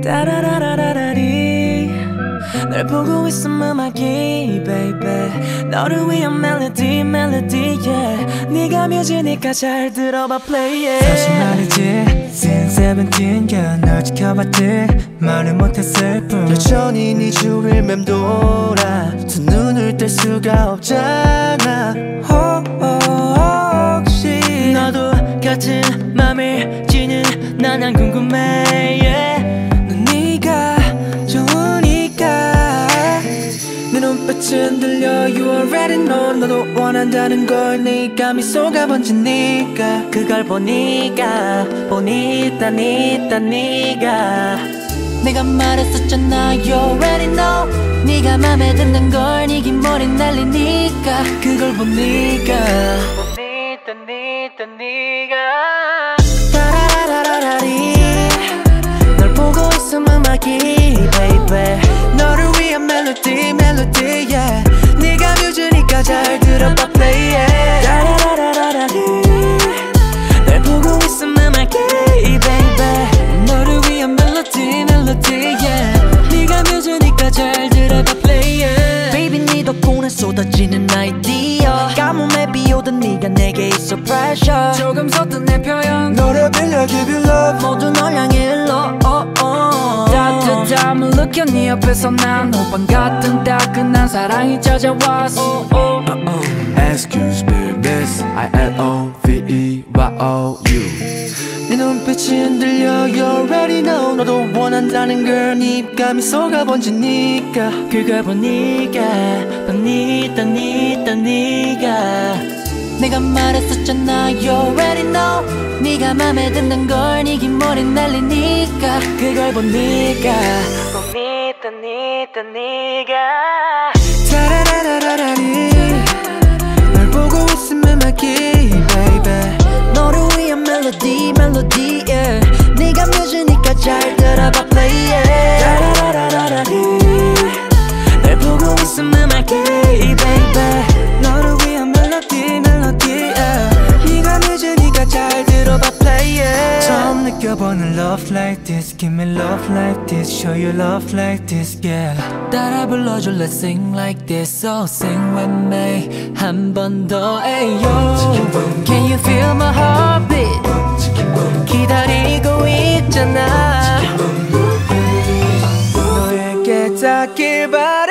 따라라라라리 널 보고 있음 음악이 baby 너를 위한 멜로디 yeah 네가 뮤지니까 잘 들어봐 play it 사실 말이지 Since 17년 널 지켜봤지 말을 못했을 뿐 여전히 네 주위를 맴돌아 두 눈을 뗄 수가 없잖아 혹시 너도 같은 맘일지는 난 안 궁금해 yeah. 넌 네가 좋으니까 내 눈빛은 들려 You already know 너도 원한다는 걸 네가 미소가 번지니까 그걸 보니까 네가 내가 말했었잖아 You already know 네가 맘에 든단 걸 네 긴 머리 날리니까 그걸 보니까 네가 따라라라라리 널 보고 있음 음악이 baby 너를 위한 멜로디 yeah 네가 뮤지니까 잘 들어봐 play it 따라라라라리 널 보고 있음 음악이 baby 너를 위한 멜로디 yeah 네가 뮤지니까 잘 들어봐 play it baby 네 덕분에 쏟아지는 아이디어 가뭄에 비오던 네가 내게 있어 pressure 조금 섰던 내 표현 너를 빌려 give you love 모두 널 향해 일러 따뜻함을 느껴 네 옆에서 난 호빵 같은 따끈한 사랑이 찾아왔어 Excuse me miss I-L-O-V-E-Y-O-U 네 눈빛이 흔들려 You already know 너도 원한다는 걸 네 입가 미소가 번지니까 그걸 보니까 네가 내가 말했었잖아 You already know 네가 맘에 든단 걸 네 긴 머리 날리니까 그걸 보니까 네가 타라라라라리 널 보고 있음 음악이 baby 너를 위한 멜로디 yeah 네가 뮤지니까 잘 들어봐 play it 따라라라라리 널 보고 있음 음악이 baby 너를 위한 멜로디 yeah 네가 뮤지니까 잘 들어봐 play it 처음 느껴보는 love like this Give me love like this Show you love like this yeah 따라 불러줘 let's sing like this So sing with me 한 번 더 ayo Can you feel my heartbeat 기다리고 있잖아 너에게 닿길 바래